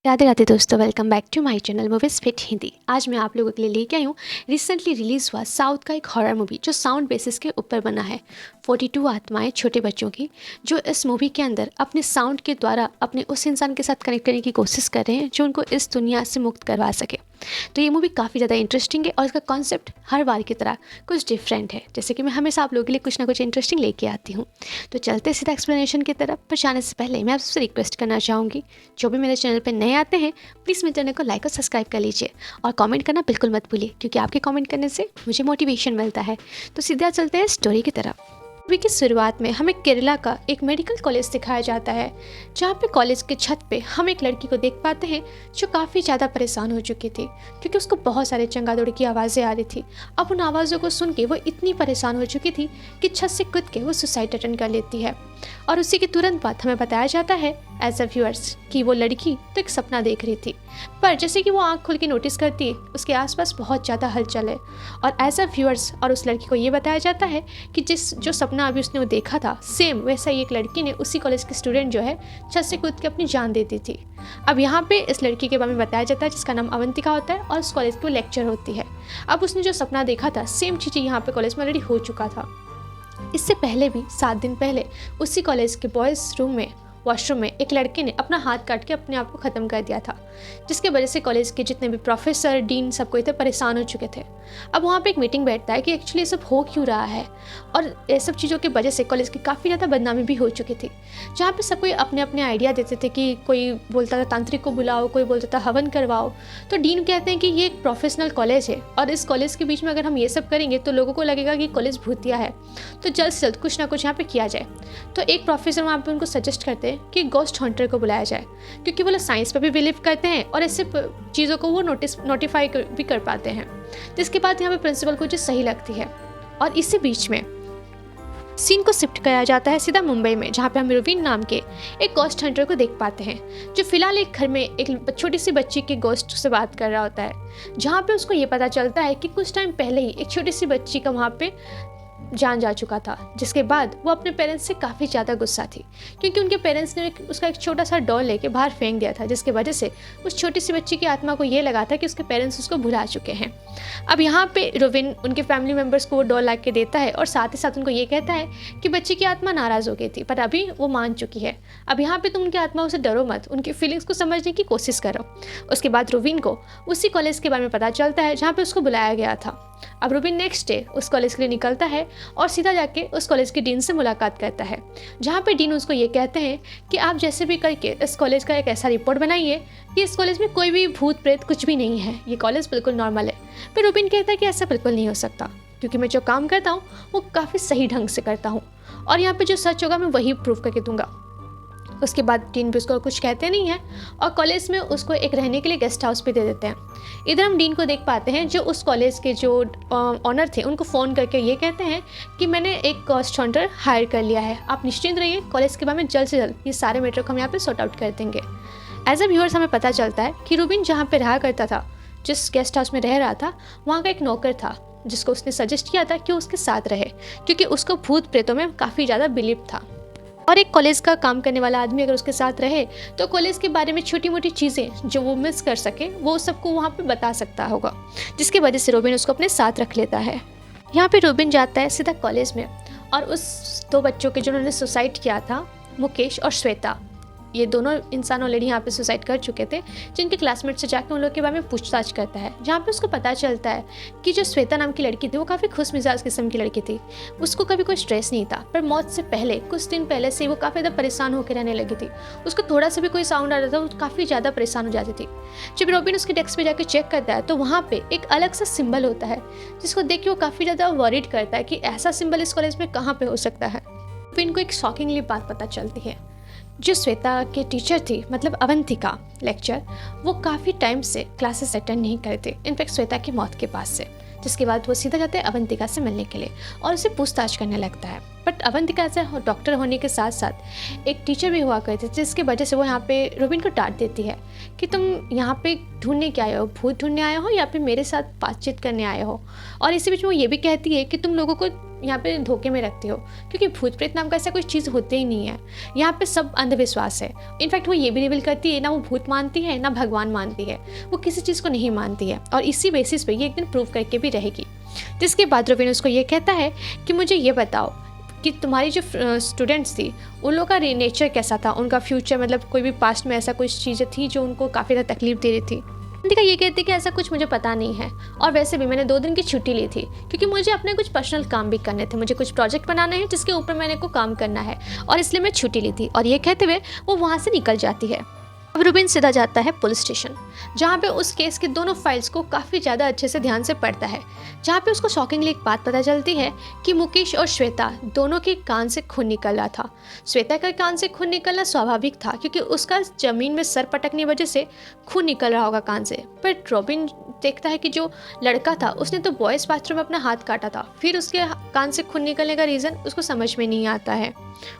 राधे राधे दोस्तों, welcome back to my channel movies fit Hindi. आज मैं आप लोगों के लिए लेके आई हूँ रिसेंटली रिलीज़ हुआ साउथ का एक हॉरर मूवी जो साउंड बेसिस के ऊपर बना है। 42 आत्माएं छोटे बच्चों की, जो इस मूवी के अंदर अपने साउंड के द्वारा अपने उस इंसान के साथ कनेक्ट करने की कोशिश कर रहे हैं जो उनको इस दुनिया से मुक्त करवा सके। तो ये मूवी काफ़ी ज़्यादा इंटरेस्टिंग है और इसका कॉन्सेप्ट हर बार की तरह कुछ डिफरेंट है, जैसे कि मैं हमेशा आप लोगों के लिए कुछ ना कुछ इंटरेस्टिंग लेके आती हूँ। तो चलते सीधा एक्सप्लेनेशन की तरफ, पर जाने से पहले मैं आपसे रिक्वेस्ट करना चाहूँगी, जो भी मेरे चैनल पर नए आते हैं प्लीज़ मेरे चैनल को लाइक और सब्सक्राइब कर लीजिए और कमेंट करना बिल्कुल मत भूलिए, क्योंकि आपके कमेंट करने से मुझे मोटिवेशन मिलता है। तो सीधा चलते हैं स्टोरी की तरफ। मूवी की शुरुआत में हमें केरला का एक मेडिकल कॉलेज दिखाया जाता है, जहाँ पे कॉलेज के छत पे हम एक लड़की को देख पाते हैं जो काफ़ी ज़्यादा परेशान हो चुकी थी, क्योंकि उसको बहुत सारे चंगादड़ की आवाज़ें आ रही थी। अब उन आवाज़ों को सुन के वो इतनी परेशान हो चुकी थी कि छत से कूद के वो सुसाइड अटेंड कर लेती है। और उसी के तुरंत बाद हमें बताया जाता है एज अ व्यूअर्स कि वो लड़की तो एक सपना देख रही थी, पर जैसे कि वो आँख खोल के नोटिस करती है उसके आसपास बहुत ज़्यादा हलचल है। और एज अ व्यूअर्स और उस लड़की को ये बताया जाता है कि जो सपना अभी उसने वो देखा था, सेम वैसा ही एक लड़की ने उसी कॉलेज की स्टूडेंट जो है छत से कूद के अपनी जान दे दी थी। अब यहाँ पे इस लड़की के बारे में बताया जाता है जिसका नाम अवंतिका होता है और उस कॉलेज की वो लेक्चर होती है। अब उसने जो सपना देखा था सेम चीज़ें यहाँ पे कॉलेज में ऑलरेडी हो चुका था। इससे पहले भी 7 दिन पहले उसी कॉलेज के बॉयज़ रूम में वॉशरूम में एक लड़के ने अपना हाथ काट के अपने आप को ख़त्म कर दिया था, जिसके वजह से कॉलेज के जितने भी प्रोफेसर डीन सब कोई थे परेशान हो चुके थे। अब वहाँ पे एक मीटिंग बैठता है कि एक्चुअली ये सब हो क्यों रहा है, और ये सब चीज़ों की वजह से कॉलेज की काफ़ी ज़्यादा बदनामी भी हो चुकी थी, जहाँ पे सब कोई अपने अपने आइडिया देते थे कि कोई बोलता था तांत्रिक को बुलाओ, कोई बोलता था हवन करवाओ। तो डीन कहते हैं कि ये एक प्रोफेशनल कॉलेज है और इस कॉलेज के बीच में अगर हम ये सब करेंगे तो लोगों को लगेगा कि कॉलेज भूतिया है, तो जल्द से जल्द कुछ ना कुछ यहाँ पे किया जाए। तो एक प्रोफेसर वहाँ पे उनको सजेस्ट करते हैं कि गोस्ट हंटर को बुलाया जाए, क्योंकि वो लोग साइंस पर भी बिलीव करते हैं और ऐसे चीज़ों को वो नोटिफाई भी कर पाते हैं। जिसके बाद यहाँ पे प्रिंसिपल को जो सही लगती है। और इसी बीच में सीन को शिफ्ट किया जाता है सीधा मुंबई में, जहाँ पे हम रुवीन नाम के एक गोस्ट हंटर को देख पाते हैं, जो फिलहाल एक घर में एक छोटी सी बच्ची के गोस्ट से बात कर रहा होता है। जहाँ पे उसको ये पता चलता है कि कुछ टाइम पहले ही एक छोटी सी बच्ची का वहाँ पे जान जा चुका था, जिसके बाद वो अपने पेरेंट्स से काफ़ी ज़्यादा गुस्सा थी, क्योंकि उनके पेरेंट्स ने उसका एक छोटा सा डॉल लेके बाहर फेंक दिया था, जिसकी वजह से उस छोटी सी बच्ची की आत्मा को ये लगा था कि उसके पेरेंट्स उसको भुला चुके हैं। अब यहाँ पे रोविन उनके फैमिली मेम्बर्स को वो डॉल ला के देता है और साथ ही साथ उनको ये कहता है कि बच्ची की आत्मा नाराज़ हो गई थी पर अभी वो मान चुकी है। अब यहाँ पे तुम उनकी आत्माओं से डरो मत, उनकी फीलिंग्स को समझने की कोशिश करो। उसके बाद रोविन को उसी कॉलेज के बारे में पता चलता है जहाँ पे उसको बुलाया गया था। अब रूबिन नेक्स्ट डे उस कॉलेज के लिए निकलता है और सीधा जाके उस कॉलेज के डीन से मुलाकात करता है, जहाँ पे डीन उसको ये कहते हैं कि आप जैसे भी करके इस कॉलेज का एक ऐसा रिपोर्ट बनाइए कि इस कॉलेज में कोई भी भूत प्रेत कुछ भी नहीं है, ये कॉलेज बिल्कुल नॉर्मल है। फिर रूबिन कहता है कि ऐसा बिल्कुल नहीं हो सकता, क्योंकि मैं जो काम करता हूँ वो काफ़ी सही ढंग से करता हूँ और यहाँ पर जो सच होगा मैं वही प्रूव करके दूंगा। उसके बाद डीन भी उसको कुछ कहते नहीं है और कॉलेज में उसको एक रहने के लिए गेस्ट हाउस भी दे देते हैं। इधर हम डीन को देख पाते हैं जो उस कॉलेज के जो ऑनर थे उनको फ़ोन करके ये कहते हैं कि मैंने एक गोस्ट हंटर हायर कर लिया है, आप निश्चिंत रहिए, कॉलेज के बारे में जल्द से जल्द ये सारे मैटर को हम यहाँ पे सॉर्ट आउट कर देंगे। एज अ व्यूअर्स हमें पता चलता है कि रूबिन जहाँ पर रहा करता था, जिस गेस्ट हाउस में रह रहा था, वहाँ का एक नौकर था जिसको उसने सजेस्ट किया था कि उसके साथ रहे, क्योंकि उसको भूत प्रेतों में काफ़ी ज़्यादा बिलीव था। और एक कॉलेज का काम करने वाला आदमी अगर उसके साथ रहे तो कॉलेज के बारे में छोटी मोटी चीज़ें जो वो मिस कर सके वो सबको वहाँ पे बता सकता होगा, जिसकी वजह से रोबिन उसको अपने साथ रख लेता है। यहाँ पे रोबिन जाता है सीधा कॉलेज में और उस 2 बच्चों के जिन्होंने सुसाइड किया था, मुकेश और श्वेता, ये दोनों इंसान ऑलरेडी यहाँ पे सुसाइड कर चुके थे, जिनके क्लासमेट से जाकर उन लोग के बारे में पूछताछ करता है, जहाँ पे उसको पता चलता है कि जो श्वेता नाम की लड़की थी वो काफ़ी खुश मिजाज किस्म की लड़की थी, उसको कभी कोई स्ट्रेस नहीं था, पर मौत से पहले कुछ दिन पहले से वो काफ़ी ज़्यादा परेशान होकर रहने लगी थी। उसको थोड़ा सा भी कोई साउंड आ रहा था वो काफ़ी ज़्यादा परेशान हो जाती थी। जब रोबिन उसके डेस्क पर जाकर चेक करता है तो वहाँ पर एक अलग सा सिम्बल होता है, जिसको देख के वो काफ़ी ज़्यादा वरीड करता है कि ऐसा सिम्बल इस कॉलेज में कहाँ पर हो सकता है। रोबिन को एक शॉकिंगली बात पता चलती है, जो श्वेता के टीचर थी मतलब अवंतिका लेक्चर, वो काफ़ी टाइम से क्लासेस अटेंड नहीं करते, इनफैक्ट श्वेता की मौत के पास से। जिसके बाद वो सीधा जाते हैं अवंतिका से मिलने के लिए और उसे पूछताछ करने लगता है। बट अवंतिका से डॉक्टर होने के साथ साथ एक टीचर भी हुआ करती थी, जिसकी वजह से वो यहाँ पे रूबिन को डांट देती है कि तुम यहाँ पे ढूंढने क्या आए हो, भूत ढूंढने आए हो या फिर मेरे साथ बातचीत करने आए हो। और इसी बीच में वो ये भी कहती है कि तुम लोगों को यहाँ पे धोखे में रखते हो, क्योंकि भूत प्रेत नाम का ऐसा कोई चीज़ होते ही नहीं है। यहाँ पे सब अंधविश्वास है। इनफैक्ट वो ये भी रिवील करती है, ना वो भूत मानती है ना भगवान मानती है, वो किसी चीज़ को नहीं मानती है, और इसी बेसिस पे ये एक दिन प्रूव करके भी रहेगी। जिसके बाद रवीन उसको ये कहता है कि मुझे ये बताओ कि तुम्हारी जो स्टूडेंट्स थी उन लोगों का नेचर कैसा था, उनका फ्यूचर, मतलब कोई भी पास्ट में ऐसा कुछ चीज़ें थी जो उनको काफ़ी ज़्यादा तकलीफ दे रही थी। अवंतिका ये कहती कि ऐसा कुछ मुझे पता नहीं है, और वैसे भी मैंने 2 दिन की छुट्टी ली थी क्योंकि मुझे अपने कुछ पर्सनल काम भी करने थे, मुझे कुछ प्रोजेक्ट बनाने हैं जिसके ऊपर मैंने को काम करना है, और इसलिए मैं छुट्टी ली थी। और ये कहते हुए वो वहाँ से निकल जाती है। अब रूबिन सीधा जाता है पुलिस स्टेशन, जहाँ पे उस केस के दोनों फाइल्स को काफ़ी ज़्यादा अच्छे से ध्यान से पढ़ता है, जहाँ पे उसको शॉकिंगली एक बात पता चलती है कि मुकेश और श्वेता दोनों के कान से खून निकल रहा था। श्वेता का कान से खून निकलना स्वाभाविक था क्योंकि उसका ज़मीन में सर पटकने की वजह से खून निकल रहा होगा कान से, पर रॉबिन देखता है कि जो लड़का था उसने तो बॉयज़ बाथरूम में अपना हाथ काटा था, फिर उसके कान से खून निकलने का रीज़न उसको समझ में नहीं आता है।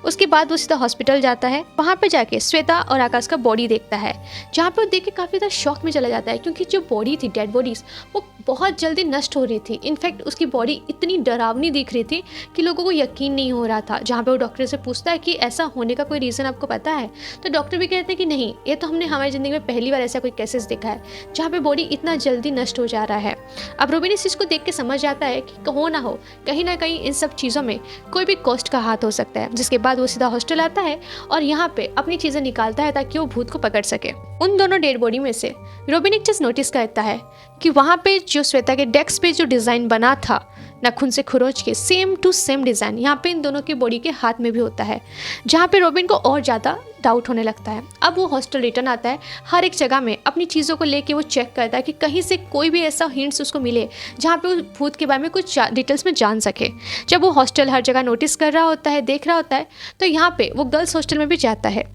उसके बाद वो सीधा हॉस्पिटल जाता है, वहाँ पे जाके श्वेता और आकाश का बॉडी देखता है, जहाँ पे वो देख के काफ़ी ज़्यादा शॉक में चला जाता है क्योंकि जो बॉडी थी, डेड बॉडीज़, वो बहुत जल्दी नष्ट हो रही थी। इनफैक्ट उसकी बॉडी इतनी डरावनी दिख रही थी कि लोगों को यकीन नहीं हो रहा था। जहाँ पे वो डॉक्टर से पूछता है कि ऐसा होने का कोई रीज़न आपको पता है, तो डॉक्टर भी कहते हैं कि नहीं, ये तो हमने हमारी ज़िंदगी में पहली बार ऐसा कोई केसेस देखा है जहाँ पे बॉडी इतना जल्दी नष्ट हो जा रहा है। अब रोबिन इस चीज़ को देख के समझ जाता है कि हो ना कहीं ना कहीं इन सब चीज़ों में कोई भी कॉस्ट का हाथ हो सकता है। जिसके बाद वो सीधा हॉस्टल आता है और यहाँ पे अपनी चीज़ें निकालता है ताकि वो भूत को पकड़ सके। उन दोनों डेड बॉडी में से रोबिन एक चीज़ नोटिस करता है कि वहाँ पे जो श्वेता के डेस्क पे जो डिज़ाइन बना था नाखून से खुरोच के, सेम टू सेम डिज़ाइन यहाँ पे इन दोनों की बॉडी के हाथ में भी होता है, जहाँ पे रोबिन को और ज़्यादा डाउट होने लगता है। अब वो हॉस्टल रिटर्न आता है, हर एक जगह में अपनी चीज़ों को लेके वो चेक करता है कि कहीं से कोई भी ऐसा हिंट्स उसको मिले जहाँ पे वो भूत के बारे में कुछ डिटेल्स में जान सके। जब वो हॉस्टल हर जगह नोटिस कर रहा होता है, देख रहा होता है, तो यहाँ पे वो गर्ल्स हॉस्टल में भी जाता है।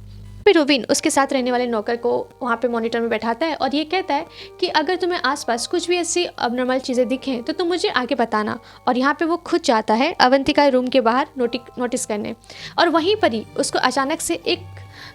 फिर रोबिन उसके साथ रहने वाले नौकर को वहाँ पे मॉनिटर में बैठाता है और ये कहता है कि अगर तुम्हें आसपास कुछ भी ऐसी अबनॉर्मल चीज़ें दिखें तो तुम मुझे आगे बताना। और यहाँ पे वो खुद जाता है अवंतिका रूम के बाहर नोटिस करने, और वहीं पर ही उसको अचानक से एक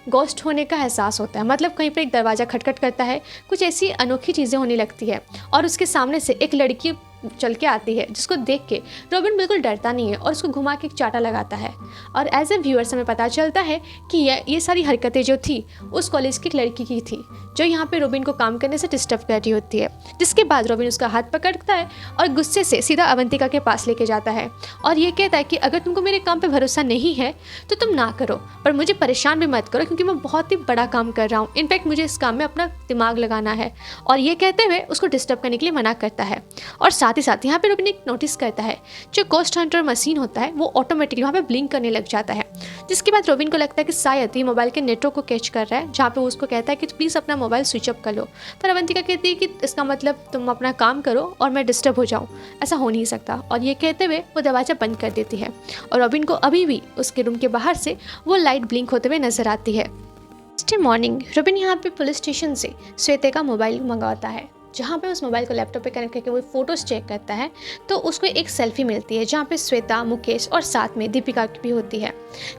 गोस्ट होने का एहसास होता है। मतलब कहीं पर एक दरवाज़ा खटखट करता है, कुछ ऐसी अनोखी चीज़ें होने लगती है और उसके सामने से एक लड़की चल के आती है, जिसको देख के रोबिन बिल्कुल डरता नहीं है और उसको घुमा के एक चाटा लगाता है। और एज ए व्यूअर्स हमें पता चलता है कि ये सारी हरकतें जो थी उस कॉलेज की एक लड़की की थी जो यहाँ पे रोबिन को काम करने से डिस्टर्ब कर रही होती है। जिसके बाद रोबिन उसका हाथ पकड़ता है और गुस्से से सीधा अवंतिका के पास लेके जाता है और ये कहता है कि अगर तुमको मेरे काम पे भरोसा नहीं है तो तुम ना करो, पर मुझे परेशान भी मत करो क्योंकि मैं बहुत ही बड़ा काम कर रहा हूँ। इनफैक्ट मुझे इस काम में अपना दिमाग लगाना है। और ये कहते हुए उसको डिस्टर्ब करने के लिए मना करता है। और साथ ही साथ यहाँ पे रोबिन एक नोटिस करता है जो गोस्ट हंटर मशीन होता है वो ऑटोमेटिकली वहाँ पे ब्लिंक करने लग जाता है। जिसके बाद रोबिन को लगता है कि शायद ये मोबाइल के नेटवर्क को कैच कर रहा है, जहाँ पे वो उसको कहता है कि प्लीज़ अपना मोबाइल स्विच ऑफ कर लो। पर अवंतिका कहती है कि इसका मतलब तुम अपना काम करो और मैं डिस्टर्ब हो जाऊँ, ऐसा हो नहीं सकता। और ये कहते हुए वो दरवाज़ा बंद कर देती है और रोबिन को अभी भी उसके रूम के बाहर से वो लाइट ब्लिंक होते हुए नजर आती है। नेक्स्ट मॉर्निंग रोबिन यहाँ पे पुलिस स्टेशन से श्वेता का मोबाइल मंगवाता है, जहाँ पे उस मोबाइल को लैपटॉप पे कनेक्ट करके वो फ़ोटोज़ चेक करता है तो उसको एक सेल्फी मिलती है जहाँ पे श्वेता, मुकेश और साथ में दीपिका भी होती है।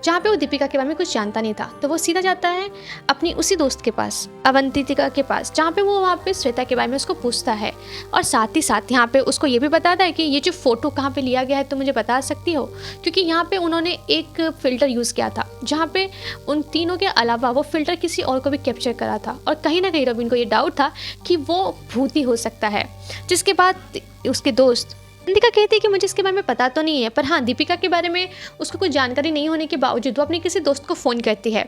जहाँ पे वो दीपिका के बारे में कुछ जानता नहीं था तो वो सीधा जाता है अपनी उसी दोस्त के पास, अवंतिका के पास, जहाँ पे वो वहाँ पे श्वेता के बारे में उसको पूछता है। और साथ ही साथ यहाँ पे उसको ये भी बताता है कि ये जो फ़ोटो कहाँ पर लिया गया है तो मुझे बता सकती हो, क्योंकि यहाँ पर उन्होंने एक फ़िल्टर यूज़ किया था जहाँ पर उन तीनों के अलावा वो फ़िल्टर किसी और को भी कैप्चर करा था। और कहीं ना कहीं रोबिन को ये डाउट था कि वो भूत ही हो सकता है। जिसके बाद उसके दोस्त अवंतिका कहती है कि मुझे इसके बारे में पता तो नहीं है, पर हाँ दीपिका के बारे में उसको कुछ जानकारी नहीं होने के बावजूद वो अपने किसी दोस्त को फ़ोन करती है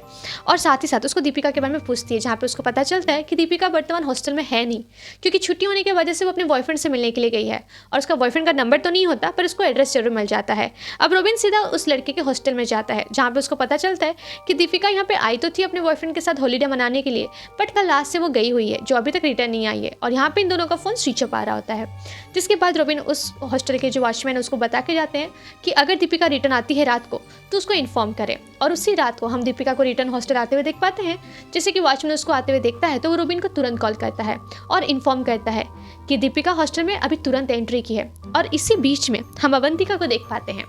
और साथ ही साथ उसको दीपिका के बारे में पूछती है, जहाँ पे उसको पता चलता है कि दीपिका वर्तमान हॉस्टल में है नहीं, क्योंकि छुट्टी होने की वजह से वो अपने बॉयफ्रेंड से मिलने के लिए गई है। और उसका बॉयफ्रेंड का नंबर तो नहीं होता पर उसको एड्रेस जरूर मिल जाता है। अब रोबिन सीधा उस लड़के के हॉस्टल में जाता है, जहाँ पर उसको पता चलता है कि दीपिका यहाँ पर आई तो थी अपने बॉयफ्रेंड के साथ हॉलीडे मनाने के लिए, बट कल लास्ट से वो गई हुई है जो अभी तक रिटर्न नहीं आई है। और यहाँ पर इन दोनों का फ़ोन स्विच ऑफ आ रहा होता है। जिसके बाद रोबिन उस हॉस्टल के जो वॉचमैन उसको बता के जाते हैं कि अगर दीपिका रिटर्न आती है रात को तो उसको इन्फॉर्म करें। और उसी रात को हम दीपिका को रिटर्न हॉस्टल आते हुए देख पाते हैं। जैसे कि वॉचमैन उसको आते हुए देखता है तो वो रोबिन को तुरंत कॉल करता है और इन्फॉर्म करता है कि दीपिका हॉस्टल में अभी तुरंत एंट्री की है। और इसी बीच में हम अवंतिका को देख पाते हैं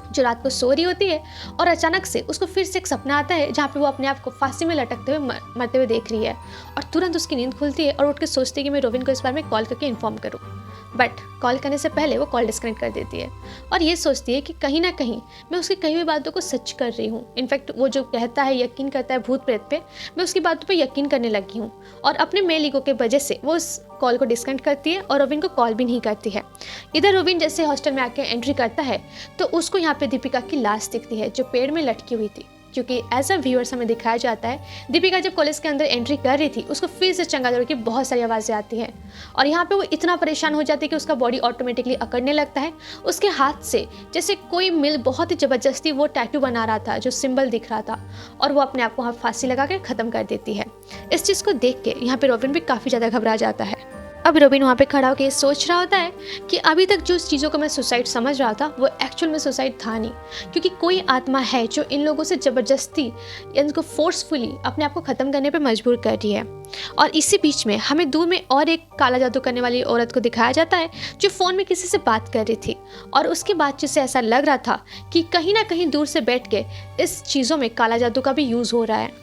जो रात को सो रही होती है और अचानक से उसको फिर से एक सपना आता है जहाँ पे वो अपने आप को फांसी में लटकते हुए मरते हुए देख रही है। और तुरंत उसकी नींद खुलती है और उठ के सोचती है कि मैं रोबिन को इस बारे में कॉल करके इन्फॉर्म करूँ। बट कॉल करने से पहले वो कॉल डिस्कनेक्ट कर देती है और ये सोचती है कि कहीं ना कहीं मैं उसकी कही हुई बातों को सच कर रही हूँ। इनफैक्ट वो जो कहता है, यकीन करता है भूत प्रेत पे, मैं उसकी बातों पे यकीन करने लगी हूँ। और अपने मेल ईगो के वजह से वो उस कॉल को डिस्कनेक्ट करती है और रोबिन को कॉल भी नहीं करती है। इधर रोबिन जैसे हॉस्टल में आके एंट्री करता है तो उसको यहाँ पे दीपिका की लाश दिखती है जो पेड़ में लटकी हुई थी। क्योंकि एज अ व्यूअर्स हमें दिखाया जाता है दीपिका जब कॉलेज के अंदर एंट्री कर रही थी उसको फिर से चंगादड़ की बहुत सारी आवाज़ें आती हैं और यहाँ पे वो इतना परेशान हो जाती है कि उसका बॉडी ऑटोमेटिकली अकड़ने लगता है। उसके हाथ से जैसे कोई मिल बहुत ही ज़बरदस्ती वो टैटू बना रहा था जो सिंबल दिख रहा था और वो अपने आप को वहाँ फांसी लगा कर ख़त्म कर देती है। इस चीज़ को देख के यहाँ पे रोबिन भी काफ़ी ज़्यादा घबरा जाता है। अब रोबिन वहाँ पे खड़ा होकर सोच रहा होता है कि अभी तक जो चीज़ों को मैं सुसाइड समझ रहा था वो एक्चुअल में सुसाइड था नहीं, क्योंकि कोई आत्मा है जो इन लोगों से ज़बरदस्ती इनको फोर्सफुली अपने आप को ख़त्म करने पे मजबूर कर रही है। और इसी बीच में हमें दूर में और एक काला जादू करने वाली औरत को दिखाया जाता है जो फ़ोन में किसी से बात कर रही थी और उसकी बातचीत से ऐसा लग रहा था कि कहीं ना कहीं दूर से बैठ के इस चीज़ों में काला जादू का भी यूज़ हो रहा है।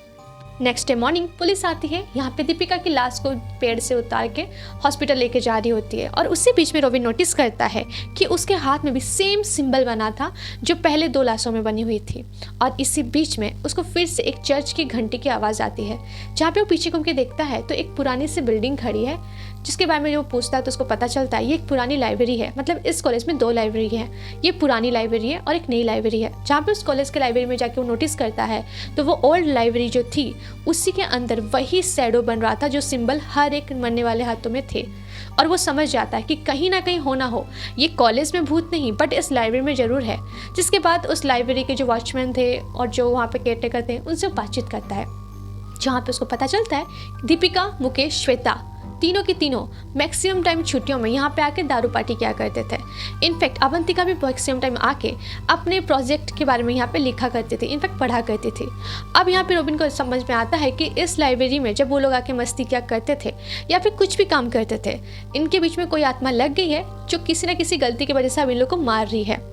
नेक्स्ट डे मॉर्निंग पुलिस आती है, यहाँ पे दीपिका की लाश को पेड़ से उतार के हॉस्पिटल लेके जा रही होती है और उसी बीच में रोबिन नोटिस करता है कि उसके हाथ में भी सेम सिंबल बना था जो पहले 2 लाशों में बनी हुई थी। और इसी बीच में उसको फिर से एक चर्च की घंटी की आवाज़ आती है। जहाँ पे वो पीछे घूम के देखता है तो एक पुरानी सी बिल्डिंग खड़ी है जिसके बारे में जो पूछता है तो उसको पता चलता है ये एक पुरानी लाइब्रेरी है। मतलब इस कॉलेज में 2 लाइब्रेरी है, ये पुरानी लाइब्रेरी है और एक नई लाइब्रेरी है। जहाँ पे उस कॉलेज के लाइब्रेरी में जाके वो नोटिस करता है तो वो ओल्ड लाइब्रेरी जो थी उसी के अंदर वही शैडो बन रहा था जो सिंबल हर एक मरने वाले हाथों में थे। और वो समझ जाता है कि कहीं ना कहीं हो ना हो ये कॉलेज में भूत नहीं बट इस लाइब्रेरी में ज़रूर है। जिसके बाद उस लाइब्रेरी के जो वॉचमैन थे और जो वहाँ पे केयरटेकर थे उनसे बातचीत करता है, जहाँ पे उसको पता चलता है दीपिका, मुकेश, श्वेता तीनों की तीनों मैक्सिमम टाइम छुट्टियों में यहाँ पे आके दारू पार्टी किया करते थे। इनफैक्ट अवंतिका भी मैक्सिमम टाइम आके अपने प्रोजेक्ट के बारे में यहाँ पे लिखा करती थी, इनफैक्ट पढ़ा करती थी। अब यहाँ पे रोबिन को समझ में आता है कि इस लाइब्रेरी में जब वो लोग आके मस्ती किया करते थे या फिर कुछ भी काम करते थे, इनके बीच में कोई आत्मा लग गई है जो किसी न किसी गलती की वजह से अब इन लोग को मार रही है।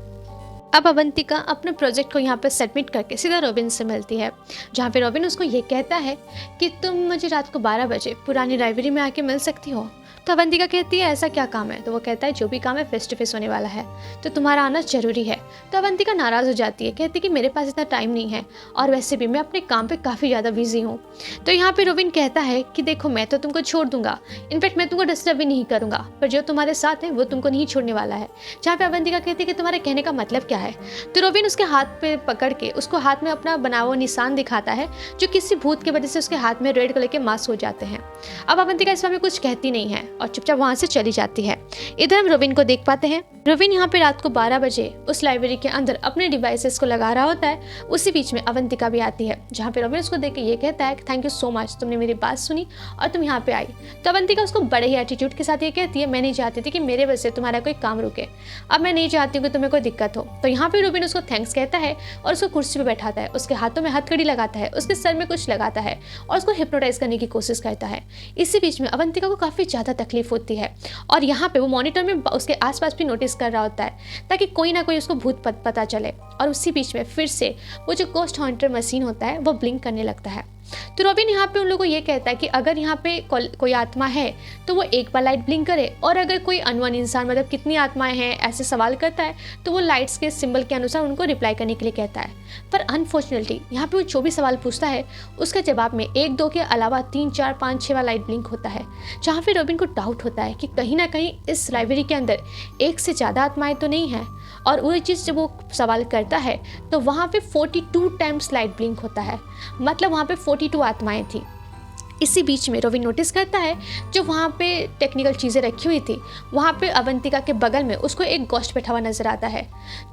अब अवंतिका अपने प्रोजेक्ट को यहाँ पे सबमिट करके सीधा रोबिन से मिलती है, जहाँ पे रोबिन उसको ये कहता है कि तुम मुझे रात को 12 बजे पुरानी लाइब्रेरी में आके मिल सकती हो। तो अवंतिका कहती है ऐसा क्या काम है? तो वो कहता है जो भी काम है फेस टू फेस होने वाला है तो तुम्हारा आना जरूरी है। तो अवंतिका नाराज़ हो जाती है, कहती कि मेरे पास इतना टाइम नहीं है और वैसे भी मैं अपने काम पे काफ़ी ज़्यादा बिजी हूँ। तो यहाँ पे रोबिन कहता है कि देखो मैं तो तुमको छोड़ दूंगा, इनफैक्ट मैं तुमको डिस्टर्ब भी नहीं करूँगा, पर जो तुम्हारे साथ है वो तुमको नहीं छोड़ने वाला है। जहाँ पे अवंतिका कहती है कि तुम्हारे कहने का मतलब क्या है? तो रोबिन उसके हाथ पे पकड़ के उसको हाथ में अपना बना हुआ निशान दिखाता है जो किसी भूत की वजह से उसके हाथ में रेड कलर के मास्क हो जाते हैं। अब अवंतिका इस बारे कुछ कहती नहीं है और चुपचाप वहाँ से चली जाती है। इधर हम रोबिन को देख पाते हैं, रोबिन यहाँ पे रात को 12 बजे उस लाइब्रेरी के अंदर अपने डिवाइसेस को लगा रहा होता है। उसी बीच में अवंतिका भी आती है, जहाँ पे रोबिन उसको देख के ये कहता है थैंक यू सो मच, तुमने मेरी बात सुनी और तुम यहाँ पे आई। तो अवंतिका उसको बड़े ही एटीट्यूड के साथ ये कहती है मैं नहीं चाहती थी कि मेरे वजह से तुम्हारा कोई काम रुके, अब मैं नहीं चाहती हूँ कि तुम्हें कोई दिक्कत हो। तो यहाँ पे रोबिन उसको थैंक्स कहता है और उसको कुर्सी पे बैठाता है, उसके हाथों में हथकड़ी लगाता है, उसके सर में कुछ लगाता है और उसको हिप्नोटाइज करने की कोशिश करता है। इसी बीच में अवंतिका को काफ़ी ज़्यादा तकलीफ होती है और यहाँ पे वो मॉनिटर में उसके आसपास भी नोटिस कर रहा होता है ताकि कोई ना कोई उसको भूत पता चले। और उसी बीच में फिर से वो जो गोस्ट हॉन्टर मशीन होता है वो ब्लिंक करने लगता है। तो रोबिन यहाँ पे उन लोगों को ये कहता है कि अगर यहाँ पे कोई आत्मा है तो वो एक बार लाइट ब्लिंक करे, और अगर कोई अनवन इंसान मतलब कितनी आत्माएं हैं ऐसे सवाल करता है तो वो लाइट्स के सिंबल के अनुसार उनको रिप्लाई करने के लिए कहता है। पर अनफॉर्चुनेटली यहाँ पे वो जो भी सवाल पूछता है उसके जवाब में 1-2 के अलावा 3, 4, 5, 6 बार लाइट ब्लिंक होता है, जहाँ पे रोबिन को डाउट होता है कि कहीं ना कहीं इस लाइब्रेरी के अंदर एक से ज़्यादा आत्माएं तो नहीं है। और वही चीज़ जब वो सवाल करता है तो वहाँ पे 42 टाइम्स लाइट ब्लिंक होता है, मतलब वहाँ पे 42 आत्माएं थी। इसी बीच में रोबिन नोटिस करता है जो वहाँ पे टेक्निकल चीज़ें रखी हुई थी वहाँ पे अवंतिका के बगल में उसको एक गोस्ट बैठा हुआ नजर आता है।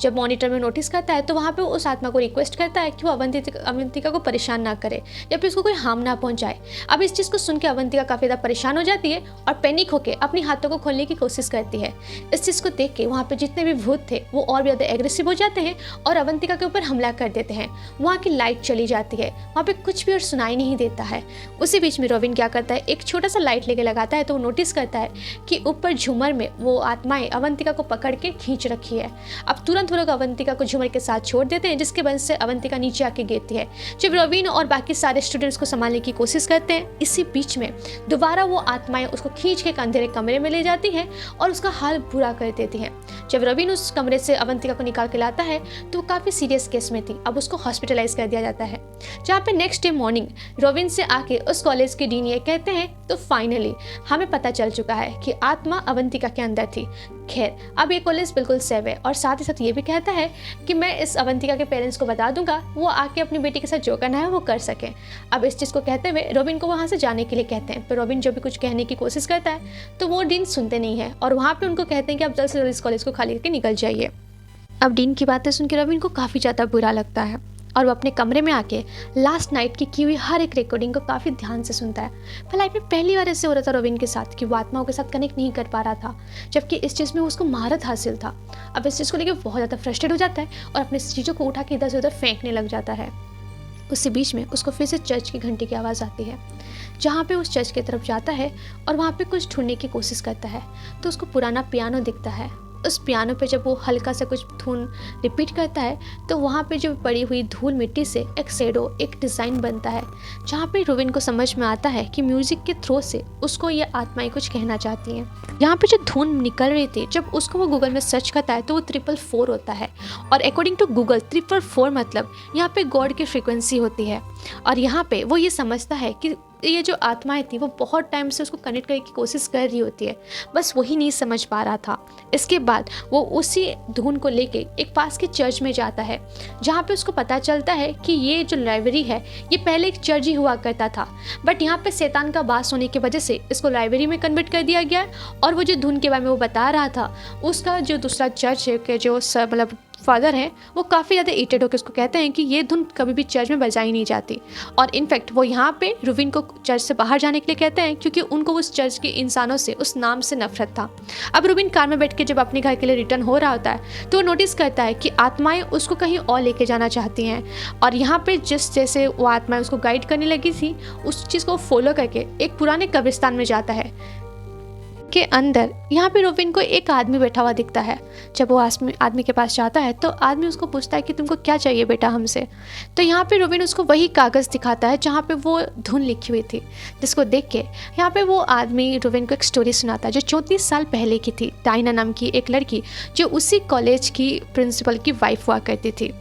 जब मॉनिटर में नोटिस करता है तो वहाँ पे उस आत्मा को रिक्वेस्ट करता है कि वो अवंतिका को परेशान ना करे या फिर उसको कोई हार्म ना पहुँचाए। अब इस चीज़ को सुन के अवंतिका काफ़ी ज़्यादा परेशान हो जाती है और पैनिक होकर अपने हाथों को खोलने की कोशिश करती है। इस चीज़ को देख के वहाँ पर जितने भी भूत थे वो और भी ज़्यादा एग्रेसिव हो जाते हैं और अवंतिका के ऊपर हमला कर देते हैं। वहाँ की लाइट चली जाती है, वहाँ पर कुछ भी और सुनाई नहीं देता है। उसी बीच बीच में रोबिन क्या करता है, एक छोटा सा लाइट लेके लगाता है तो वो नोटिस करता है कि ऊपर झूमर में वो आत्माएं अवंतिका को पकड़ के खींच रखी है। अब तुरंत वो लोग अवंतिका को झूमर के साथ छोड़ देते हैं, जिसके वजह से अवंतिका नीचे आके गिरती है। जब रोबिन और बाकी सारे स्टूडेंट्स को संभालने की कोशिश करते हैं, इसी बीच में दोबारा वो आत्माएं उसको खींच के एक अंधेरे कमरे में ले जाती हैं और उसका हाल बुरा कर देती हैं। जब रोबिन उस कमरे से अवंतिका को निकाल के लाता है तो वो काफ़ी सीरियस केस में थी। अब उसको हॉस्पिटलाइज कर दिया जाता है, जहाँ पे नेक्स्ट डे मॉर्निंग रोबिन से आके उस कॉलेज के डीन ये कहते हैं तो फाइनली हमें पता चल चुका है कि आत्मा अवंतिका के अंदर थी। खैर, अब ये कॉलेज बिल्कुल सेव है और साथ ही साथ ये भी कहता है कि मैं इस अवंतिका के पेरेंट्स को बता दूंगा, वो आके अपनी बेटी के साथ जो करना है वो कर सकें। अब इस चीज़ को कहते हुए रोबिन को वहाँ से जाने के लिए कहते हैं, पर रोबिन जो भी कुछ कहने की कोशिश करता है तो वो डीन सुनते नहीं है और वहाँ पे उनको कहते हैं कि आप जल्द से जल्द इस कॉलेज को खाली करके निकल जाइए। अब डीन की बातें सुन के रोबिन को काफ़ी ज़्यादा बुरा लगता है और वो अपने कमरे में आके लास्ट नाइट की हुई हर एक रिकॉर्डिंग को काफ़ी ध्यान से सुनता है। पर लाइफ में पहली बार ऐसे हो रहा था रोबिन के साथ कि वो आत्माओं के साथ कनेक्ट नहीं कर पा रहा था, जबकि इस चीज़ में उसको महारत हासिल था। अब इस चीज़ को लेकर बहुत ज़्यादा फ्रस्ट्रेट हो जाता है और अपनी चीज़ों को उठा के इधर से उधर फेंकने लग जाता है। उसी बीच में उसको फिर से चर्च की घंटी की आवाज़ आती है, जहाँ पे उस चर्च की तरफ जाता है और वहाँ पे कुछ ढूंढने की कोशिश करता है तो उसको पुराना पियानो दिखता है। उस पियानो पे जब वो हल्का सा कुछ धुन रिपीट करता है तो वहाँ पे जो पड़ी हुई धूल मिट्टी से एक शेडो, एक डिज़ाइन बनता है, जहाँ पे रोबिन को समझ में आता है कि म्यूज़िक के थ्रू से उसको ये आत्माएं कुछ कहना चाहती हैं। यहाँ पे जो धुन निकल रही थी, जब उसको वो गूगल में सर्च करता है तो वो 444 होता है और अकॉर्डिंग टू गूगल 444 मतलब यहाँ पे गॉड की फ्रिक्वेंसी होती है। और यहाँ पे वो ये समझता है कि ये जो आत्माएं थी वो बहुत टाइम से उसको कनेक्ट करने की कोशिश कर रही होती है, बस वही नहीं समझ पा रहा था। इसके बाद वो उसी धुन को लेके एक पास के चर्च में जाता है, जहाँ पे उसको पता चलता है कि ये जो लाइब्रेरी है ये पहले एक चर्च ही हुआ करता था, बट यहाँ पे शैतान का वास होने की वजह से इसको लाइब्रेरी में कन्वर्ट कर दिया गया और वो जो धुन के बारे में वो बता रहा था उसका जो दूसरा चर्च है के जो मतलब फादर हैं वो काफ़ी ज़्यादा इरिटेट होकर उसको कहते हैं कि ये धुन कभी भी चर्च में बजाई नहीं जाती और इनफैक्ट वो यहाँ पे रोबिन को चर्च से बाहर जाने के लिए कहते हैं क्योंकि उनको उस चर्च के इंसानों से, उस नाम से नफरत था। अब रोबिन कार में बैठ के जब अपने घर के लिए रिटर्न हो रहा होता है तो वो नोटिस करता है कि आत्माएं उसको कहीं और लेके जाना चाहती हैं और यहाँ पे जिस जैसे वो आत्माएं उसको गाइड करने लगी थी उस चीज़ को फॉलो करके एक पुराने कब्रिस्तान में जाता है। के अंदर यहाँ पे रोबिन को एक आदमी बैठा हुआ दिखता है। जब वो आदमी के पास जाता है तो आदमी उसको पूछता है कि तुमको क्या चाहिए बेटा हमसे। तो यहाँ पे रोबिन उसको वही कागज़ दिखाता है जहाँ पे वो धुन लिखी हुई थी, जिसको देख के यहाँ पे वो आदमी रोबिन को एक स्टोरी सुनाता है जो 34 साल पहले की थी। डायना नाम की एक लड़की जो उसी कॉलेज की प्रिंसिपल की वाइफ हुआ करती थी।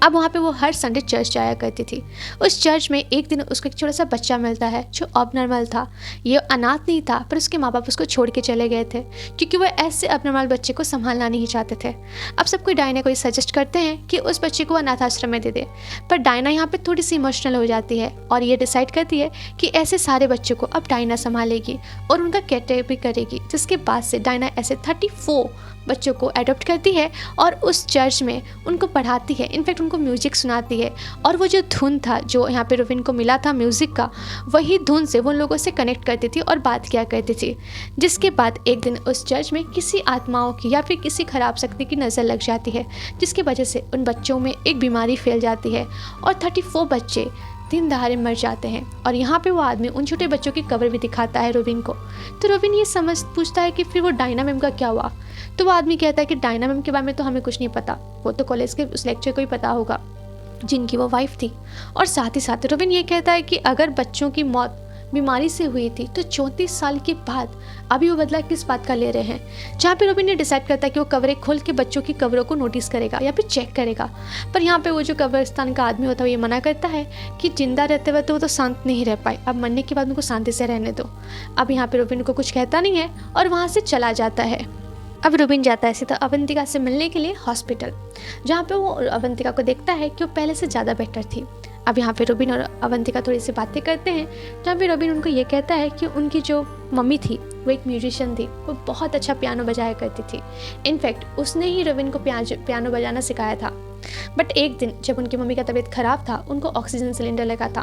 अब वहाँ पे वो हर संडे चर्च जाया करती थी। उस चर्च में एक दिन उसको एक छोटा सा बच्चा मिलता है जो अबनॉर्मल था। ये अनाथ नहीं था पर उसके माँ बाप उसको छोड़ के चले गए थे क्योंकि वो ऐसे अबनॉर्मल बच्चे को संभालना नहीं चाहते थे। अब सब कोई डायना को ये सजेस्ट करते हैं कि उस बच्चे को अनाथ आश्रम में दे दे, पर डायना यहाँ पे थोड़ी सी इमोशनल हो जाती है और ये डिसाइड करती है कि ऐसे सारे बच्चों को अब डायना संभालेगी और उनका केयर भी करेगी। जिसके बाद से डायना ऐसे 34 बच्चों को एडॉप्ट करती है और उस चर्च में उनको पढ़ाती है, इनफैक्ट उनको म्यूज़िक सुनाती है। और वो जो धुन था जो यहाँ पे रोबिन को मिला था म्यूज़िक का, वही धुन से वो उन लोगों से कनेक्ट करती थी और बात किया करती थी। जिसके बाद एक दिन उस चर्च में किसी आत्माओं की या फिर किसी खराब शक्ति की नज़र लग जाती है, जिसकी वजह से उन बच्चों में एक बीमारी फैल जाती है और 34 बच्चे दिन दहाड़े मर जाते हैं। और यहाँ पे वो आदमी उन छोटे बच्चों की कब्र भी दिखाता है रोबिन को। तो रोबिन ये पूछता है कि फिर वो डायना मैम का क्या हुआ। तो वो आदमी कहता है कि डायना मैम के बारे में तो हमें कुछ नहीं पता, वो तो कॉलेज के उस लेक्चर को ही पता होगा जिनकी वो वाइफ थी। और साथ ही साथ रोबिन ये कहता है कि अगर बच्चों की मौत बीमारी से हुई थी तो 34 साल के बाद अभी वो बदला किस बात का ले रहे हैं। जहाँ पे रोबिन ने डिसाइड करता है कि वो कब्रें खोल के बच्चों की कब्रों को नोटिस करेगा या फिर चेक करेगा, पर यहाँ पे वो जो कब्रिस्तान का आदमी होता है वो ये मना करता है कि जिंदा रहते हुए तो वो तो शांत नहीं रह पाए, अब मरने के बाद उनको शांति से रहने दो। अब यहाँ पे रोबिन को कुछ कहता नहीं है और वहाँ से चला जाता है। अब रोबिन जाता है सीधा अवंतिका से मिलने के लिए हॉस्पिटल, जहाँ पे वो अवंतिका को देखता है कि वो पहले से ज़्यादा बेटर थी। अब यहाँ पे रोबिन और अवंतिका थोड़ी सी बातें करते हैं, जहाँ पे रोबिन उनको ये कहता है कि उनकी जो मम्मी थी वो एक म्यूजिशियन थी, वो बहुत अच्छा पियानो बजाया करती थी। इनफैक्ट उसने ही रविन को पियानो बजाना सिखाया था। बट एक दिन जब उनकी मम्मी का तबीयत ख़राब था, उनको ऑक्सीजन सिलेंडर लगा था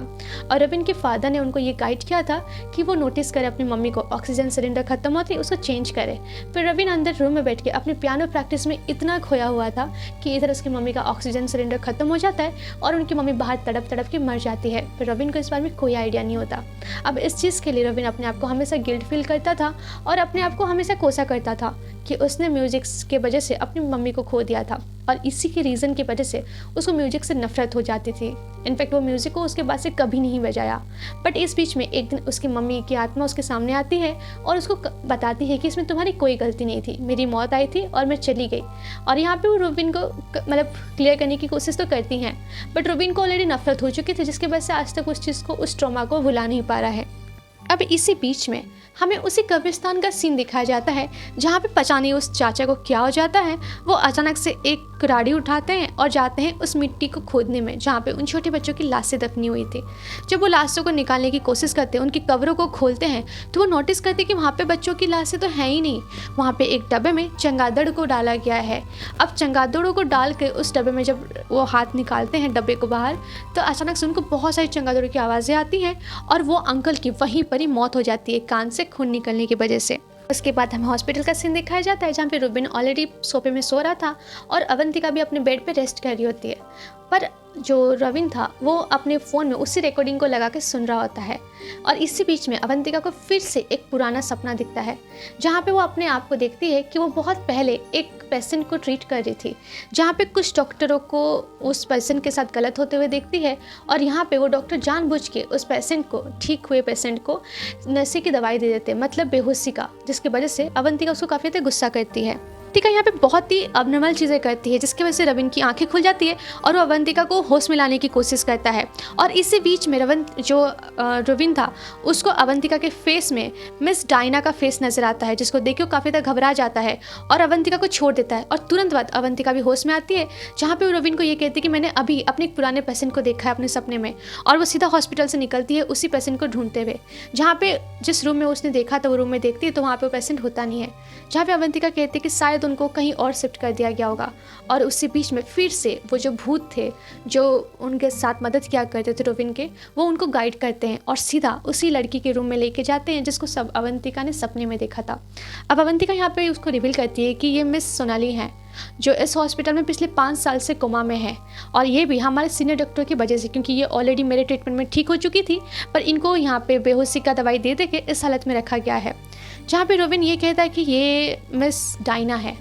और रविन के फादर ने उनको ये गाइड किया था कि वो नोटिस करे अपनी मम्मी को, ऑक्सीजन सिलेंडर ख़त्म होते ही उसको चेंज करे। फिर रविन अंदर रूम में बैठ के अपने पियानो प्रैक्टिस में इतना खोया हुआ था कि इधर उसकी मम्मी का ऑक्सीजन सिलेंडर ख़त्म हो जाता है और उनकी मम्मी बाहर तड़प तड़प के मर जाती है। फिर रविन को इस बारे में कोई आइडिया नहीं होता। अब इस चीज़ के लिए रविन अपने आप को हमेशा गिल्ट फील करता था और अपने आप को हमेशा कोसा करता था कि उसने म्यूज़िक के वजह से अपनी मम्मी को खो दिया था और इसी के रीज़न की वजह से उसको म्यूज़िक से नफरत हो जाती थी। इनफैक्ट वो म्यूज़िक को उसके बाद से कभी नहीं बजाया। बट इस बीच में एक दिन उसकी मम्मी की आत्मा उसके सामने आती है और उसको बताती है कि इसमें तुम्हारी कोई गलती नहीं थी, मेरी मौत आई थी और मैं चली गई। और यहाँ पे वो रूबिन को मतलब क्लियर करने की कोशिश तो करती हैं, बट रूबिन को ऑलरेडी नफरत हो चुकी थी, जिसकी वजह से आज तक उस चीज़ को, उस ट्रॉमा को भुला नहीं पा रहा है। अब इसी बीच में हमें उसी कब्रिस्तान का सीन दिखाया जाता है जहाँ पे पता नहीं उस चाचा को क्या हो जाता है। वो अचानक से एक कुराड़ी उठाते हैं और जाते हैं उस मिट्टी को खोदने में जहाँ पे उन छोटे बच्चों की लाशें दफनी हुई थी। जब वो लाशों को निकालने की कोशिश करते हैं, उनकी कब्रों को खोलते हैं, तो वो नोटिस करते हैं कि वहाँ पे बच्चों की लाशें तो हैं ही नहीं। वहाँ पे एक डब्बे में चमगादड़ को डाला गया है। अब चमगादड़ों को डाल के उस डब्बे में जब वो हाथ निकालते हैं डब्बे को बाहर, तो अचानक से उनको बहुत सारी चमगादड़ों की आवाज़ें आती हैं और वो अंकल की वहीं पर ही मौत हो जाती है, कान से खून निकलने की वजह से। उसके बाद हमें हॉस्पिटल का सीन दिखाया जाता है जहाँ पे रूबिन ऑलरेडी सोफे में सो रहा था और अवंतिका भी अपने बेड पे रेस्ट कर रही होती है। पर जो रविन था वो अपने फ़ोन में उसी रिकॉर्डिंग को लगा के सुन रहा होता है और इसी बीच में अवंतिका को फिर से एक पुराना सपना दिखता है जहाँ पे वो अपने आप को देखती है कि वो बहुत पहले एक पेशेंट को ट्रीट कर रही थी, जहाँ पे कुछ डॉक्टरों को उस पेशेंट के साथ गलत होते हुए देखती है और यहाँ पे वो डॉक्टर जानबूझ के उस पेशेंट को, ठीक हुए पेशेंट को नशे की दवाई दे देते हैं, मतलब बेहोशी का, जिसकी वजह से अवंतिका उसको काफ़ी ज़्यादा गुस्सा करती है। अवंतिका यहाँ पे बहुत ही अबनॉर्मल चीज़ें करती है जिसकी वजह से रविन की आंखें खुल जाती है और वो अवंतिका को होश में लाने की कोशिश करता है। और इसी बीच में रविन था उसको अवंतिका के फेस में मिस डायना का फेस नजर आता है, जिसको देख के वो काफ़ी ज़्यादा घबरा जाता है और अवंतिका को छोड़ देता है। और तुरंत बाद अवंतिका भी होश में आती है जहाँ पे वो रविन को ये कहती है कि मैंने अभी अपने एक पुराने पेशेंट को देखा है अपने सपने में, और वो सीधा हॉस्पिटल से निकलती है उसी पेशेंट को ढूंढते हुए। जहाँ पे जिस रूम में उसने देखा था वो रूम में देखती है तो वहाँ पे वो पेशेंट होता नहीं है, जहाँ पे अवंतिका कहती है कि शायद उनको कहीं और शिफ्ट कर दिया गया होगा। और उसी बीच में फिर से वो जो भूत थे जो उनके साथ मदद किया करते थे रविन के, वो उनको गाइड करते हैं और सीधा उसी लड़की के रूम में लेके जाते हैं जिसको सब अवंतिका ने सपने में देखा था। अब अवंतिका यहाँ पे उसको रिवील करती है कि ये मिस सोनाली हैं जो इस हॉस्पिटल में पिछले 5 साल से कोमा में है, और ये भी हमारे सीनियर डॉक्टर की वजह से, क्योंकि ये ऑलरेडी मेरे ट्रीटमेंट में ठीक हो चुकी थी पर इनको यहाँ पे बेहोशी का दवाई दे दे के इस हालत में रखा गया है। जहाँ पे रविन ये कहता है कि ये मिस डायना है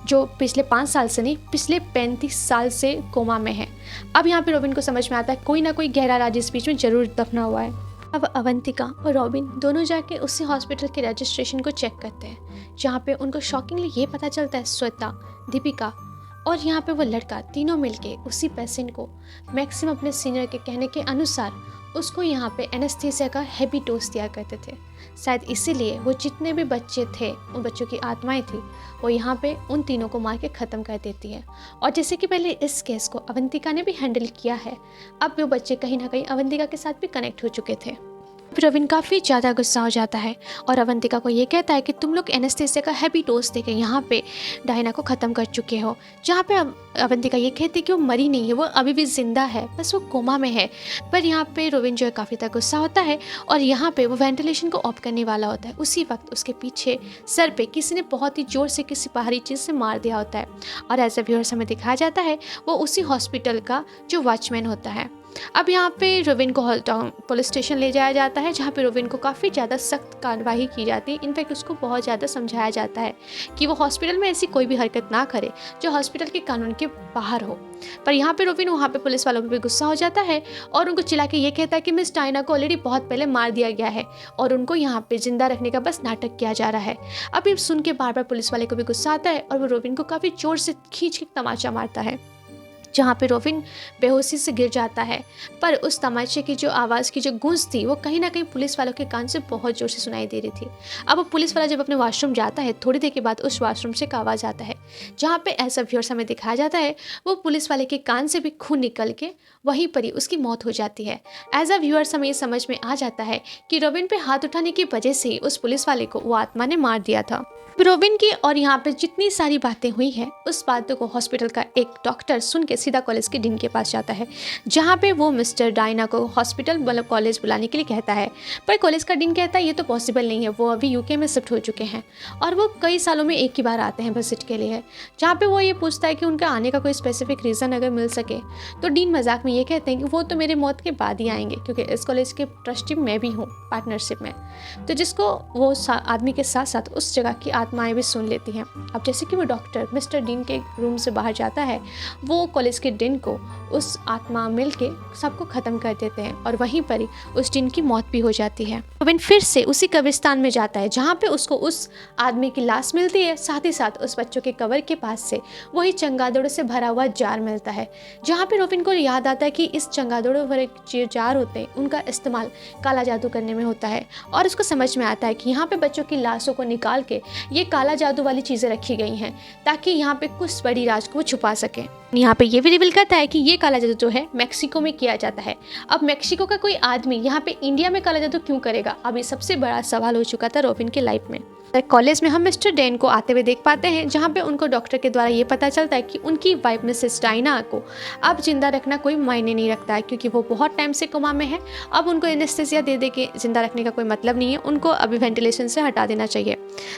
जो पिछले 5 साल से नहीं, पिछले 35 साल से कोमा में है। अब यहाँ पे रविन को समझ में आता है कोई ना कोई गहरा राज इस बीच में जरूर दफना हुआ है। अब अवंतिका और रॉबिन दोनों जाके उसी हॉस्पिटल के रजिस्ट्रेशन को चेक करते हैं जहाँ पे उनको शॉकिंगली ये पता चलता है श्वेता, दीपिका और यहाँ पे वो लड़का तीनों मिलके उसी पेशेंट को मैक्सिमम अपने सीनियर के कहने के अनुसार उसको यहाँ पे एनेस्थीसिया का हेवी डोज दिया करते थे। शायद इसीलिए वो जितने भी बच्चे थे, उन बच्चों की आत्माएं थी, वो यहाँ पे उन तीनों को मार के ख़त्म कर देती है। और जैसे कि पहले इस केस को अवंतिका ने भी हैंडल किया है, अब वो बच्चे कहीं ना कहीं अवंतिका के साथ भी कनेक्ट हो चुके थे। रविन काफ़ी ज़्यादा गुस्सा हो जाता है और अवंतिका को ये कहता है कि तुम लोग एनेस्थीसिया का हैवी डोज देके यहाँ पे डायना को ख़त्म कर चुके हो। जहाँ पे अवंतिका ये कहती है कि वो मरी नहीं है, वो अभी भी जिंदा है, बस वो कोमा में है। पर यहाँ पे रविन जो है काफ़ी ज़्यादा गुस्सा होता है और यहाँ पे वो वेंटिलेशन को ऑफ करने वाला होता है। उसी वक्त उसके पीछे सर पे किसी ने बहुत ही ज़ोर से किसी बाहरी चीज़ से मार दिया होता है और एज ए व्यूअर्स हमें दिखाया जाता है वो उसी हॉस्पिटल का जो वॉचमैन होता है। अब यहाँ पे रविन को हॉल टाउन पुलिस स्टेशन ले जाया जाता है जहाँ पे रविन को काफ़ी ज़्यादा सख्त कार्रवाई की जाती है। इनफैक्ट उसको बहुत ज़्यादा समझाया जाता है कि वो हॉस्पिटल में ऐसी कोई भी हरकत ना करे जो हॉस्पिटल के कानून के बाहर हो। पर यहाँ पे रविन वहाँ पे पुलिस वालों पर भी गुस्सा हो जाता है और उनको चिल्ला के ये कहता है कि मिस डायना को ऑलरेडी बहुत पहले मार दिया गया है और उनको यहाँ पे जिंदा रखने का बस नाटक किया जा रहा है। अब ये सुन के बार बार पुलिस वाले को भी गुस्सा आता है और वो रविन को काफ़ी जोर से खींच के तमाचा मारता है। जहाँ पे रोबिन बेहोशी से गिर जाता है। पर उस तमाचे की जो आवाज़ की जो गूंज थी वो कहीं ना कहीं पुलिस वालों के कान से बहुत ज़ोर से सुनाई दे रही थी। अब वो पुलिस वाला जब अपने वॉशरूम जाता है, थोड़ी देर के बाद उस वॉशरूम से एक आवाज़ आता है, जहाँ पे ऐसा व्यूअर्स हमें दिखाया जाता है वो पुलिस वाले के कान से भी खून निकल के वहीं पर ही उसकी मौत हो जाती है। एज अ व्यूअर्स हमें ये समझ में आ जाता है कि रोबिन पे हाथ उठाने की वजह से ही उस पुलिस वाले को वो आत्मा ने मार दिया था। रोबिन की और यहाँ पे जितनी सारी बातें हुई हैं उस बातों को हॉस्पिटल का एक डॉक्टर सुन के सीधा कॉलेज के डीन के पास जाता है, जहाँ पे वो मिस्टर डायना को हॉस्पिटल मतलब कॉलेज बुलाने के लिए कहता है। पर कॉलेज का डीन कहता है ये तो पॉसिबल नहीं है, वो अभी यूके में शिफ्ट हो चुके हैं और वो कई सालों में एक ही बार आते हैं विजिट के लिए। जहाँ पे वो ये पूछता है कि उनके आने का कोई स्पेसिफिक रीज़न अगर मिल सके, तो डीन मजाक में ये कहते हैं कि वो तो मेरे मौत के बाद ही आएंगे, क्योंकि इस कॉलेज के ट्रस्टी मैं भी हूँ पार्टनरशिप में। तो जिसको वो आदमी के साथ साथ उस जगह की आत्माएं भी सुन लेती हैं। अब जैसे कि वो डॉक्टर मिस्टर डीन के रूम से बाहर जाता है, वो कॉलेज के डीन को उस आत्मा मिल के सबको ख़त्म कर देते हैं और वहीं पर ही उस डीन की मौत भी हो जाती है। रोबिन फिर से उसी कब्रिस्तान में जाता है जहाँ पे उसको उस आदमी की लाश मिलती है, साथ ही साथ उस बच्चों के कब्र के पास से वही चंगादड़ों से भरा हुआ जार मिलता है। जहाँ पे रोबिन को याद आता है कि इस चंगादड़ों भरे जो जार होते हैं उनका इस्तेमाल काला जादू करने में होता है, और उसको समझ में आता है कि यहाँ पे बच्चों की लाशों को निकाल के ये काला जादू वाली चीज़ें रखी गई हैं ताकि यहाँ पे कुछ बड़ी राज को वो छुपा सके। यहाँ पे ये भी रिवील करता है कि ये काला जादू जो है मैक्सिको में किया जाता है। अब मैक्सिको का कोई आदमी यहाँ पे इंडिया में काला जादू क्यों करेगा, अब ये सबसे बड़ा सवाल हो चुका था रोबिन के लाइफ में। कॉलेज में हम मिस्टर डेन को आते हुए देख पाते हैं, जहाँ पे उनको डॉक्टर के द्वारा ये पता चलता है कि उनकी वाइफ मिसेस डायना को अब जिंदा रखना कोई मायने नहीं रखता है, क्योंकि वो बहुत टाइम से कोमा में है। अब उनको एनेस्थीसिया दे दे के जिंदा रखने का कोई मतलब नहीं है, उनको अभी वेंटिलेशन से हटा देना चाहिए।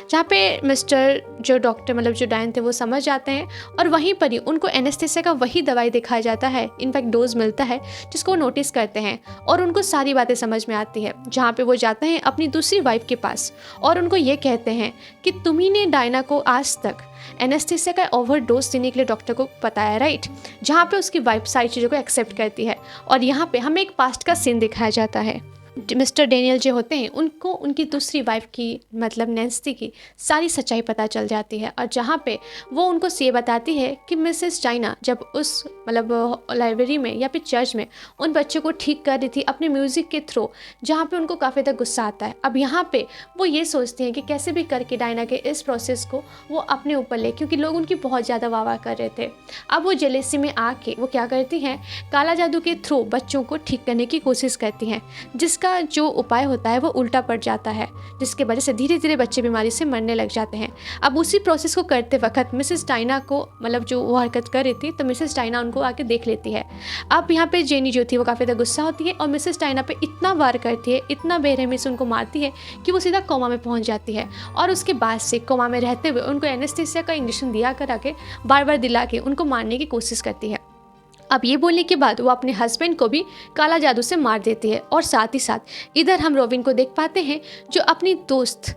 जहाँ पे मिस्टर जो डॉक्टर मतलब जो डायन थे वो समझ जाते हैं और वहीं पर ही उनको एनेस्थीसिया का वही दवाई दिखाया जाता है, इनफैक्ट डोज मिलता है, जिसको वो नोटिस करते हैं और उनको सारी बातें समझ में आती है। जहाँ पे वो जाते हैं अपनी दूसरी वाइफ के पास और उनको ये कहते हैं कि तुम्ही ने डायना को आज तक एनेस्थीसिया का ओवरडोज देने के लिए डॉक्टर को बताया, राइट। जहाँ पे उसकी वाइफ सारी चीज़ों को एक्सेप्ट करती है और यहाँ पे हमें एक पास्ट का सीन दिखाया जाता है। मिस्टर डेनियल जो होते हैं उनको उनकी दूसरी वाइफ की मतलब नैन्सी की सारी सच्चाई पता चल जाती है, और जहाँ पे वो उनको ये बताती है कि मिसेस डायना जब उस मतलब लाइब्रेरी में या फिर चर्च में उन बच्चों को ठीक कर रही थी अपने म्यूज़िक के थ्रू, जहाँ पे उनको काफ़ी ज़्यादा गुस्सा आता है। अब यहाँ पे वो ये सोचती हैं कि कैसे भी करके डायना के इस प्रोसेस को वो अपने ऊपर ले, क्योंकि लोग उनकी बहुत ज़्यादा वाह कर रहे थे। अब वो जेलेसी में आके वो क्या करती हैं, काला जादू के थ्रू बच्चों को ठीक करने की कोशिश करती हैं, जिसका जो उपाय होता है वो उल्टा पड़ जाता है, जिसके वजह से धीरे धीरे बच्चे बीमारी से मरने लग जाते हैं। अब उसी प्रोसेस को करते वक्त मिसेस डायना को मतलब जो वो हरकत कर रही थी, तो मिसेस डायना उनको आके देख लेती है। अब यहाँ पे जेनी जो थी वो काफ़ी ज़्यादा गुस्सा होती है और मिसेस डायना पे इतना वार करती है, इतना बेरहमी से उनको मारती है कि वो सीधा कोमा में पहुँच जाती है। और उसके बाद से कोमा में रहते हुए उनको एनेस्थीसिया का इंजेक्शन दिया करा के बार बार दिला के उनको मारने की कोशिश करती है। अब ये बोलने के बाद वो अपने हस्बैंड को भी काला जादू से मार देती है। और साथ ही साथ इधर हम रोबिन को देख पाते हैं जो अपनी दोस्त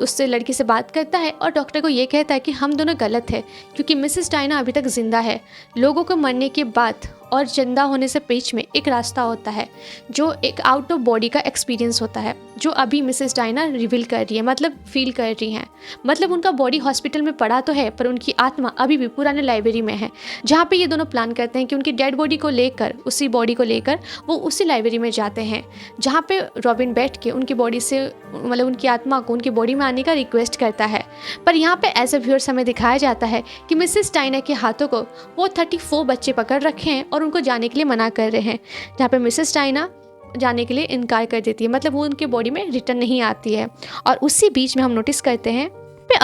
उससे लड़की से बात करता है और डॉक्टर को ये कहता है कि हम दोनों गलत है, क्योंकि मिसेस डायना अभी तक जिंदा है। लोगों को मरने के बाद और जिंदा होने से बीच में एक रास्ता होता है जो एक आउट ऑफ बॉडी का एक्सपीरियंस होता है, जो अभी मिसेस डायना रिवील कर रही है, मतलब फील कर रही हैं। मतलब उनका बॉडी हॉस्पिटल में पड़ा तो है पर उनकी आत्मा अभी भी पुराने लाइब्रेरी में है, जहाँ पे ये दोनों प्लान करते हैं कि उनकी डेड बॉडी को लेकर उसी बॉडी को लेकर वो उसी लाइब्रेरी में जाते हैं, जहाँ पे रॉबिन बैठ के उनकी बॉडी से मतलब उनकी आत्मा को उनकी बॉडी में आने का रिक्वेस्ट करता है। पर यहाँ पे एज अ व्यूअर्स हमें दिखाया जाता है कि मिसेस डायना के हाथों को वो 34 बच्चे पकड़ रखे हैं और उनको जाने के लिए मना कर रहे हैं, जहाँ पे मिसेस डायना जाने के लिए इनकार कर देती है, मतलब वो उनके बॉडी में रिटर्न नहीं आती है। और उसी बीच में हम नोटिस करते हैं पे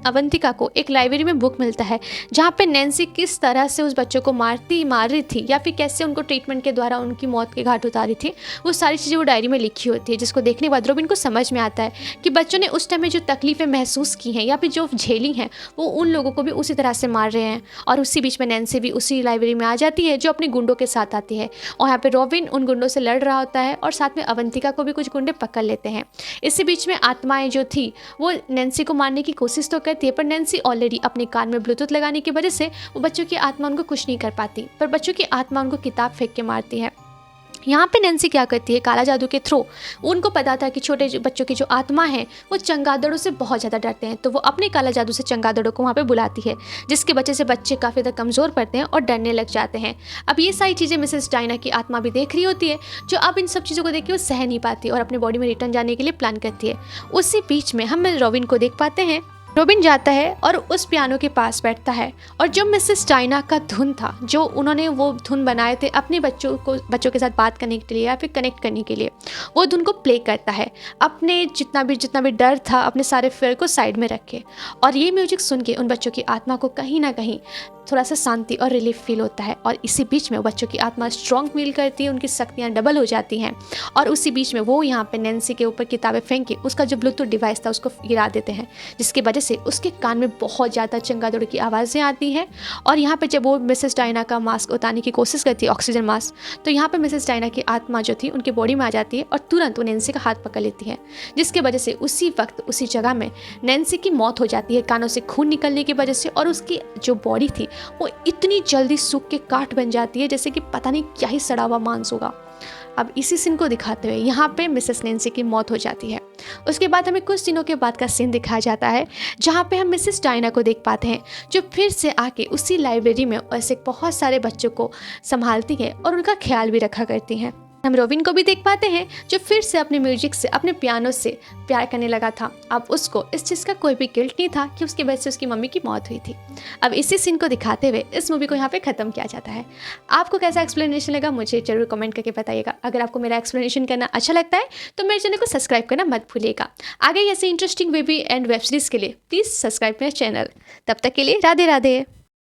अवंतिका को एक लाइब्रेरी में बुक मिलता है, जहाँ पे नैन्सी किस तरह से उस बच्चों को मार रही थी या फिर कैसे उनको ट्रीटमेंट के द्वारा उनकी मौत के घाट उतारी थी, वो सारी चीज़ें वो डायरी में लिखी होती है, जिसको देखने के बाद रोबिन को समझ में आता है कि बच्चों ने उस टाइम में जो तकलीफ़ें महसूस की हैं या फिर जो झेली हैं वो उन लोगों को भी उसी तरह से मार रहे हैं। और उसी बीच में नैन्सी भी उसी लाइब्रेरी में आ जाती है जो अपने गुंडों के साथ आती है, और यहाँ पर रोबिन उन गुंडों से लड़ रहा होता है और साथ में अवंतिका को भी कुछ गुंडे पकड़ लेते हैं। इसी बीच में आत्माएं जो थी वो नैन्सी को मारने की कोशिश तो करती है, पर नैन्सी ऑलरेडी अपने कान में ब्लूटूथ लगाने की वजह से वो बच्चों की आत्मा उनको कुछ नहीं कर पाती, पर बच्चों की आत्मा उनको किताब फेंक के मारती है। यहाँ पे नैन्सी क्या करती है, काला जादू के थ्रू उनको पता था कि छोटे बच्चों की जो आत्मा है वो चमगादड़ों से बहुत ज़्यादा डरते हैं, तो वो अपने काला जादू से चमगादड़ों को वहाँ पे बुलाती है, जिसकी वजह से बच्चे काफ़ी ज़्यादा कमज़ोर पड़ते हैं और डरने लग जाते हैं। अब ये सारी चीज़ें मिसेस डायना की आत्मा भी देख रही होती है, जो अब इन सब चीज़ों को देख के वो सह नहीं पाती और अपने बॉडी में रिटर्न जाने के लिए प्लान करती है। उसी बीच में हम रॉबिन को देख पाते हैं। रॉबिन जाता है और उस पियानो के पास बैठता है और जो मिसेस डायना का धुन था, जो उन्होंने वो धुन बनाए थे अपने बच्चों के साथ बात करने के लिए या फिर कनेक्ट करने के लिए, वो धुन को प्ले करता है अपने जितना भी डर था, अपने सारे फियर को साइड में रख के। और ये म्यूजिक सुन के उन बच्चों की आत्मा को कहीं ना कहीं थोड़ा सा शांति और रिलीफ फील होता है, और इसी बीच में बच्चों की आत्मा स्ट्रॉन्ग फील करती है, उनकी शक्तियाँ डबल हो जाती हैं। और उसी बीच में वो यहाँ पे नैन्सी के ऊपर किताबें फेंक के उसका जो ब्लूटूथ डिवाइस था उसको गिरा देते हैं, जिसकी वजह से उसके कान में बहुत ज़्यादा चमगादड़ों की आवाज़ें आती हैं। और यहाँ पे जब वो मिसेस डायना का मास्क उतारने की कोशिश करती है, ऑक्सीजन मास्क, तो यहाँ पे मिसेस डायना की आत्मा जो थी उनकी बॉडी में आ जाती है और तुरंत वो नैन्सी का हाथ पकड़ लेती है, जिसकी वजह से उसी वक्त उसी जगह में नैन्सी की मौत हो जाती है, कानों से खून निकलने की वजह से। और उसकी जो बॉडी थी वो इतनी जल्दी सूख के काट बन जाती है जैसे कि पता नहीं क्या ही सड़ा हुआ मांस होगा। अब इसी सीन को दिखाते हुए यहाँ पे मिसेस नैन्सी की मौत हो जाती है। उसके बाद हमें कुछ दिनों के बाद का सीन दिखाया जाता है, जहाँ पे हम मिसेस डायना को देख पाते हैं, जो फिर से आके उसी लाइब्रेरी में ऐसे बहुत सारे बच्चों को संभालती है और उनका ख्याल भी रखा करती हैं। हम रॉबिन को भी देख पाते हैं, जो फिर से अपने म्यूजिक से, अपने पियानो से प्यार करने लगा था। अब उसको इस चीज़ का कोई भी गिल्ट नहीं था कि उसकी वजह से उसकी मम्मी की मौत हुई थी। अब इसी सीन को दिखाते हुए इस मूवी को यहाँ पे ख़त्म किया जाता है। आपको कैसा एक्सप्लेनेशन लगा मुझे जरूर कमेंट करके बताइएगा। अगर आपको मेरा एक्सप्लेनेशन करना अच्छा लगता है तो मेरे चैनल को सब्सक्राइब करना मत भूलिएगा। आगे ऐसे interesting movie and web series के लिए प्लीज़ सब्सक्राइब मेरा चैनल। तब तक के लिए राधे राधे।